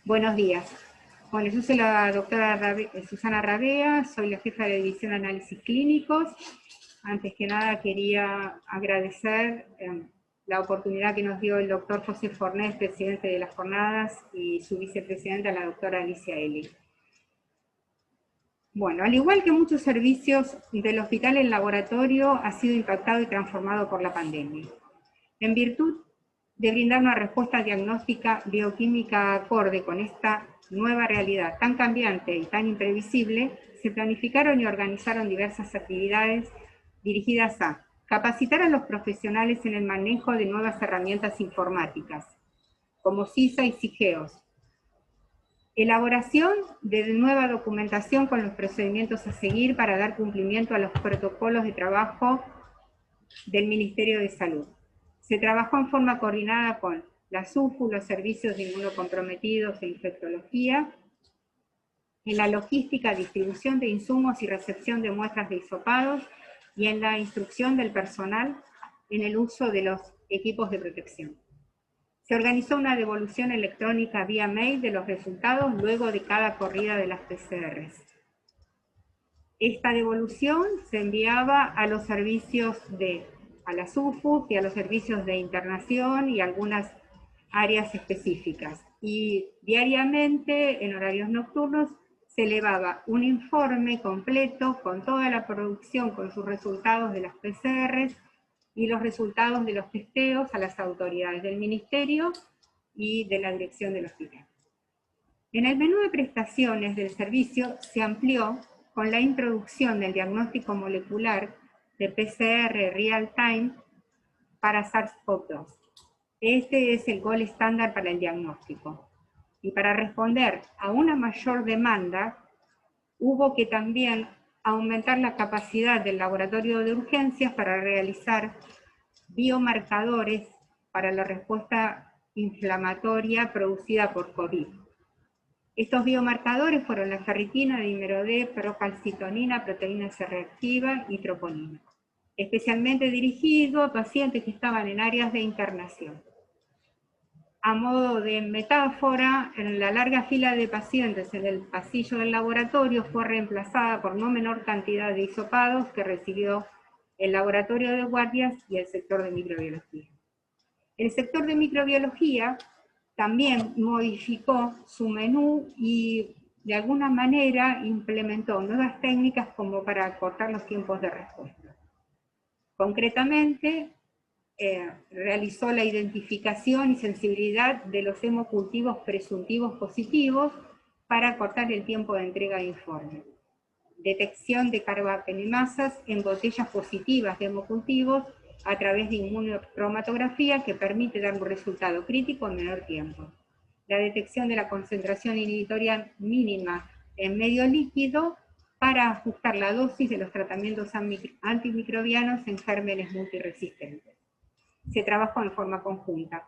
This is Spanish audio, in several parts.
Buenos días. Bueno, yo soy la doctora Susana Rabea, soy la jefa de División de Análisis Clínicos. Antes que nada quería agradecer la oportunidad que nos dio el doctor José Fornés, presidente de las jornadas, y su vicepresidenta, la doctora Alicia Eli. Bueno, al igual que muchos servicios del hospital, el laboratorio ha sido impactado y transformado por la pandemia. En virtud de brindar una respuesta diagnóstica bioquímica acorde con esta nueva realidad tan cambiante y tan imprevisible, se planificaron y organizaron diversas actividades dirigidas a capacitar a los profesionales en el manejo de nuevas herramientas informáticas, como CISA y SIGEOS, elaboración de nueva documentación con los procedimientos a seguir para dar cumplimiento a los protocolos de trabajo del Ministerio de Salud. Se trabajó en forma coordinada con la SUFU, los servicios de inmunocomprometidos e infectología, en la logística, distribución de insumos y recepción de muestras de hisopados, y en la instrucción del personal en el uso de los equipos de protección. Se organizó una devolución electrónica vía mail de los resultados luego de cada corrida de las PCRs. Esta devolución se enviaba a los servicios a la SUFU y a los servicios de internación y algunas áreas específicas. Y diariamente, en horarios nocturnos, se elevaba un informe completo con toda la producción, con sus resultados de las PCRs y los resultados de los testeos a las autoridades del Ministerio y de la dirección del hospital. En el menú de prestaciones del servicio se amplió con la introducción del diagnóstico molecular de PCR real-time para SARS-CoV-2. Este es el gold estándar para el diagnóstico. Y para responder a una mayor demanda, hubo que también aumentar la capacidad del laboratorio de urgencias para realizar biomarcadores para la respuesta inflamatoria producida por COVID. Estos biomarcadores fueron la ferritina, dímero D, procalcitonina, proteína C reactiva y troponina, especialmente dirigido a pacientes que estaban en áreas de internación. A modo de metáfora, en la larga fila de pacientes en el pasillo del laboratorio fue reemplazada por no menor cantidad de hisopados que recibió el laboratorio de guardias y el sector de microbiología. El sector de microbiología también modificó su menú y de alguna manera implementó nuevas técnicas como para acortar los tiempos de respuesta. Concretamente, realizó la identificación y sensibilidad de los hemocultivos presuntivos positivos para acortar el tiempo de entrega de informe. Detección de carbapenemasas en botellas positivas de hemocultivos a través de inmunocromatografía que permite dar un resultado crítico en menor tiempo. La detección de la concentración inhibitoria mínima en medio líquido para ajustar la dosis de los tratamientos antimicrobianos en gérmenes multiresistentes. Se trabajó en forma conjunta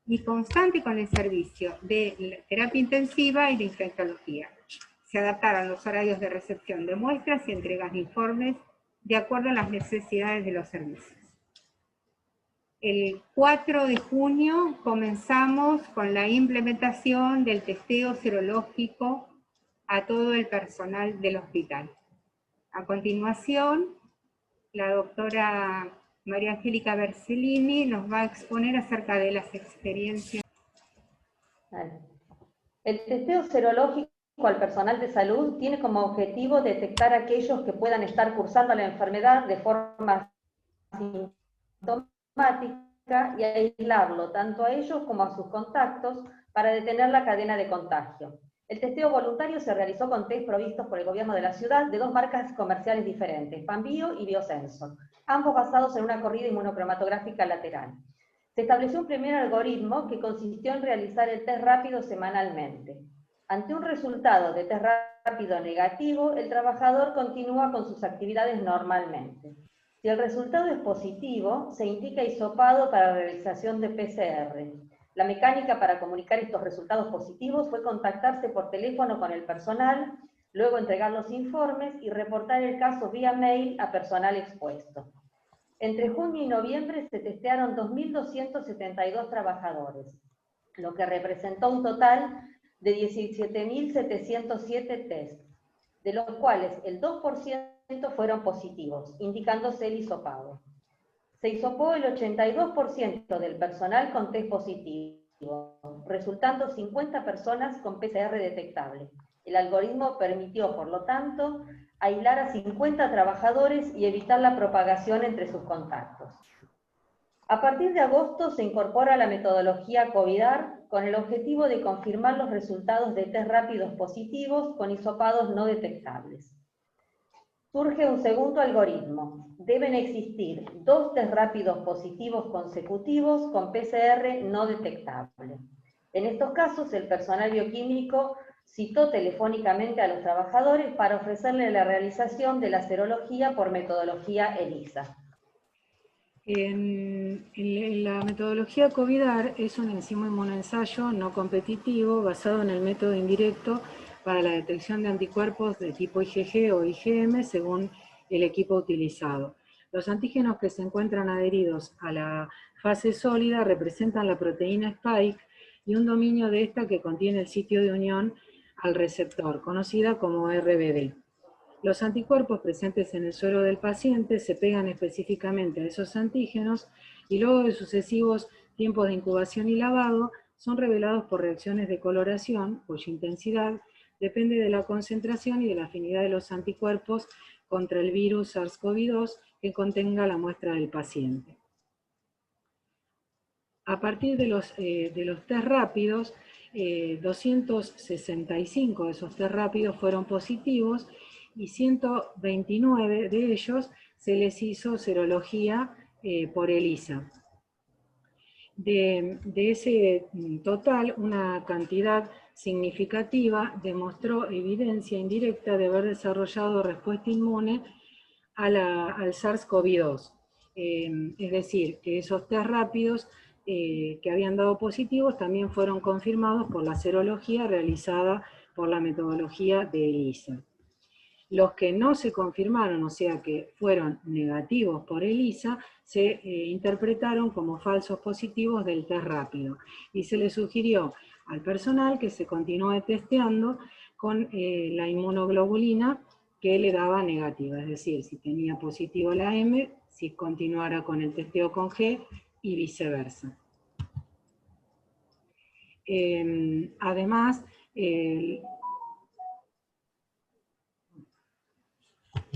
y constante con el servicio de terapia intensiva y de infectología. Se adaptaron los horarios de recepción de muestras y entregas de informes de acuerdo a las necesidades de los servicios. El 4 de junio comenzamos con la implementación del testeo serológico a todo el personal del hospital. A continuación, la doctora María Angélica Bersellini nos va a exponer acerca de las experiencias. El testeo serológico al personal de salud tiene como objetivo detectar a aquellos que puedan estar cursando la enfermedad de forma asintomática y aislarlo tanto a ellos como a sus contactos para detener la cadena de contagio. El testeo voluntario se realizó con test provistos por el gobierno de la ciudad de dos marcas comerciales diferentes, Panbio y Biosensor, ambos basados en una corrida inmunocromatográfica lateral. Se estableció un primer algoritmo que consistió en realizar el test rápido semanalmente. Ante un resultado de test rápido negativo, el trabajador continúa con sus actividades normalmente. Si el resultado es positivo, se indica hisopado para la realización de PCR. La mecánica para comunicar estos resultados positivos fue contactarse por teléfono con el personal, luego entregar los informes y reportar el caso vía mail a personal expuesto. Entre junio y noviembre se testearon 2.272 trabajadores, lo que representó un total de 17.707 test, de los cuales el 2% fueron positivos, indicándose el hisopado. Se hisopó el 82% del personal con test positivo, resultando 50 personas con PCR detectable. El algoritmo permitió, por lo tanto, aislar a 50 trabajadores y evitar la propagación entre sus contactos. A partir de agosto se incorpora la metodología COVIDAR con el objetivo de confirmar los resultados de test rápidos positivos con hisopados no detectables. Surge un segundo algoritmo. Deben existir 2 test rápidos positivos consecutivos con PCR no detectable. En estos casos, el personal bioquímico citó telefónicamente a los trabajadores para ofrecerle la realización de la serología por metodología ELISA. En la metodología COVIDAR es un enzima inmunoensayo no competitivo basado en el método indirecto para la detección de anticuerpos de tipo IgG o IgM según el equipo utilizado. Los antígenos que se encuentran adheridos a la fase sólida representan la proteína Spike y un dominio de esta que contiene el sitio de unión al receptor, conocida como RBD. Los anticuerpos presentes en el suero del paciente se pegan específicamente a esos antígenos y luego de sucesivos tiempos de incubación y lavado son revelados por reacciones de coloración, cuya intensidad depende de la concentración y de la afinidad de los anticuerpos contra el virus SARS-CoV-2 que contenga la muestra del paciente. A partir de los test rápidos, 265 de esos test rápidos fueron positivos y 129 de ellos se les hizo serología por ELISA. De ese total, una cantidad significativa demostró evidencia indirecta de haber desarrollado respuesta inmune al SARS-CoV-2. Es decir, que esos test rápidos que habían dado positivos también fueron confirmados por la serología realizada por la metodología de ELISA. Los que no se confirmaron, o sea que fueron negativos por ELISA, se interpretaron como falsos positivos del test rápido y se le sugirió al personal que se continúe testeando con la inmunoglobulina que le daba negativa, es decir, si tenía positivo la M, si continuara con el testeo con G y viceversa.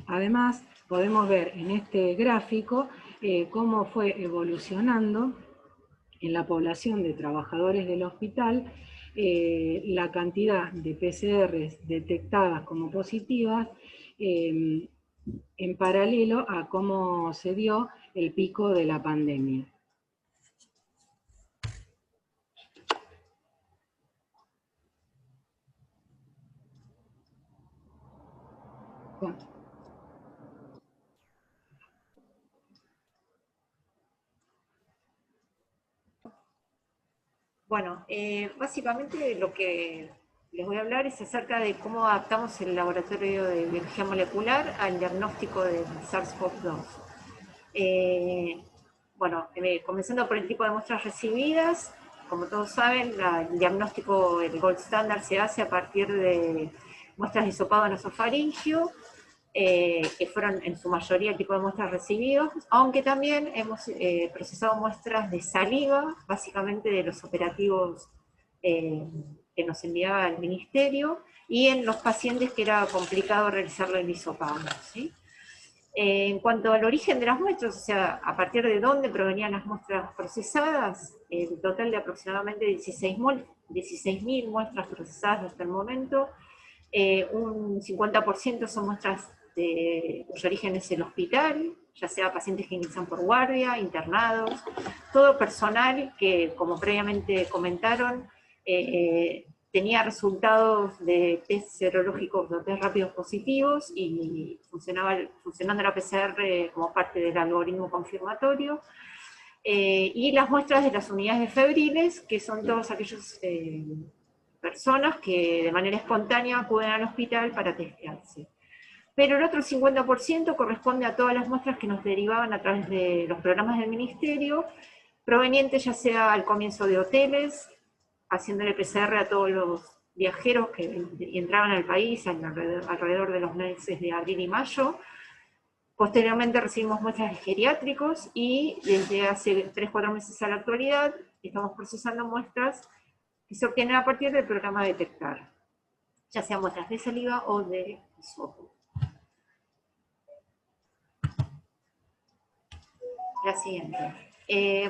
Además, podemos ver en este gráfico cómo fue evolucionando en la población de trabajadores del hospital la cantidad de PCRs detectadas como positivas en paralelo a cómo se dio el pico de la pandemia. Bueno, básicamente lo que les voy a hablar es acerca de cómo adaptamos el laboratorio de biología molecular al diagnóstico de SARS-CoV-2. Comenzando por el tipo de muestras recibidas, como todos saben, el diagnóstico, el gold standard, se hace a partir de muestras de hisopado nasofaringio, que fueron en su mayoría el tipo de muestras recibidos, aunque también hemos procesado muestras de saliva, básicamente de los operativos que nos enviaba el ministerio, y en los pacientes que era complicado realizarlo el hisopado, ¿sí? En cuanto al origen de las muestras, o sea, a partir de dónde provenían las muestras procesadas, el total de aproximadamente 16.000 muestras procesadas hasta el momento, un 50% son muestras cuyo origen es el hospital, ya sea pacientes que ingresan por guardia, internados, todo personal que, como previamente comentaron, tenía resultados de test serológicos o test rápidos positivos y funcionando la PCR como parte del algoritmo confirmatorio, y las muestras de las unidades febriles, que son todos aquellos personas que de manera espontánea acuden al hospital para testearse. Pero el otro 50% corresponde a todas las muestras que nos derivaban a través de los programas del ministerio, provenientes ya sea al comienzo de hoteles, haciéndole PCR a todos los viajeros que entraban al país alrededor de los meses de abril y mayo. Posteriormente recibimos muestras de geriátricos y desde hace 3-4 meses a la actualidad estamos procesando muestras que se obtienen a partir del programa Detectar, ya sean muestras de saliva o de hisopo. La siguiente.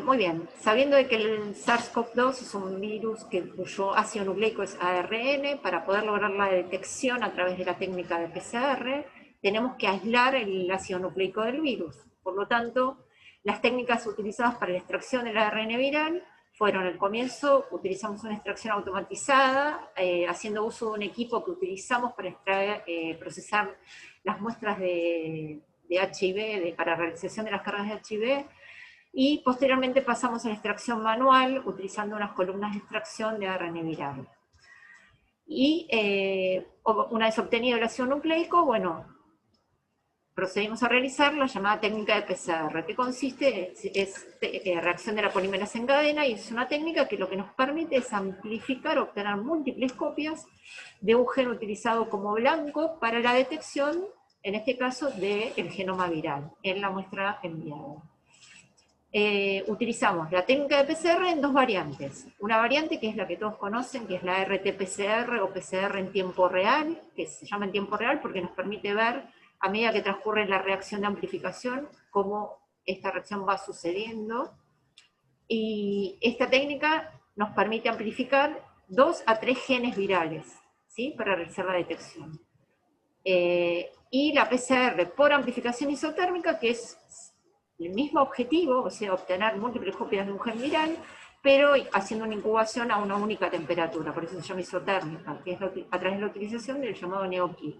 Muy bien, sabiendo de que el SARS-CoV-2 es un virus cuyo ácido nucleico es ARN, para poder lograr la detección a través de la técnica de PCR, tenemos que aislar el ácido nucleico del virus. Por lo tanto, las técnicas utilizadas para la extracción del ARN viral fueron, al comienzo, utilizamos una extracción automatizada, haciendo uso de un equipo que utilizamos para procesar las muestras de HIV, para realización de las cargas de HIV, y posteriormente pasamos a la extracción manual, utilizando unas columnas de extracción de ARN viral. Y una vez obtenido el ácido nucleico, bueno, procedimos a realizar la llamada técnica de PCR, que consiste en reacción de la polimerasa en cadena, y es una técnica que lo que nos permite es amplificar, obtener múltiples copias de un gen utilizado como blanco para la detección, en este caso, del genoma viral, en la muestra enviada. Utilizamos la técnica de PCR en dos variantes. Una variante que es la que todos conocen, que es la RT-PCR o PCR en tiempo real, que se llama en tiempo real porque nos permite ver, a medida que transcurre la reacción de amplificación, cómo esta reacción va sucediendo. Y esta técnica nos permite amplificar 2 a 3 genes virales, ¿sí?, para realizar la detección. Y la PCR por amplificación isotérmica, que es el mismo objetivo, o sea, obtener múltiples copias de un gen viral, pero haciendo una incubación a una única temperatura, por eso se llama isotérmica, que es a través de la utilización del llamado NeoKit.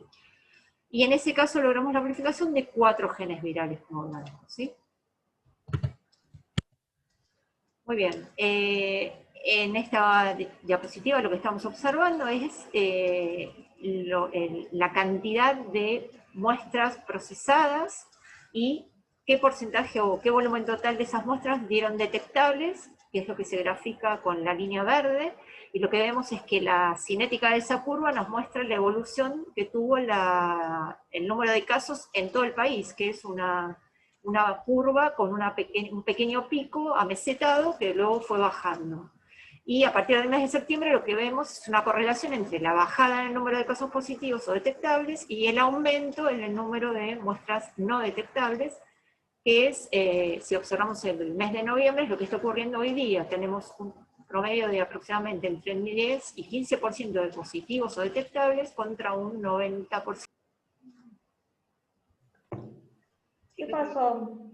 Y en ese caso logramos la amplificación de 4 genes virales como blancos, ¿sí? Muy bien. En esta diapositiva lo que estamos observando es la cantidad de muestras procesadas y qué porcentaje o qué volumen total de esas muestras dieron detectables, que es lo que se grafica con la línea verde, y lo que vemos es que la cinética de esa curva nos muestra la evolución que tuvo el número de casos en todo el país, que es una curva con un pequeño pico amesetado que luego fue bajando. Y a partir del mes de septiembre lo que vemos es una correlación entre la bajada en el número de casos positivos o detectables y el aumento en el número de muestras no detectables, que es, si observamos el mes de noviembre, es lo que está ocurriendo hoy día. Tenemos un promedio de aproximadamente entre 10 y 15% de positivos o detectables contra un 90%. ¿Qué pasó?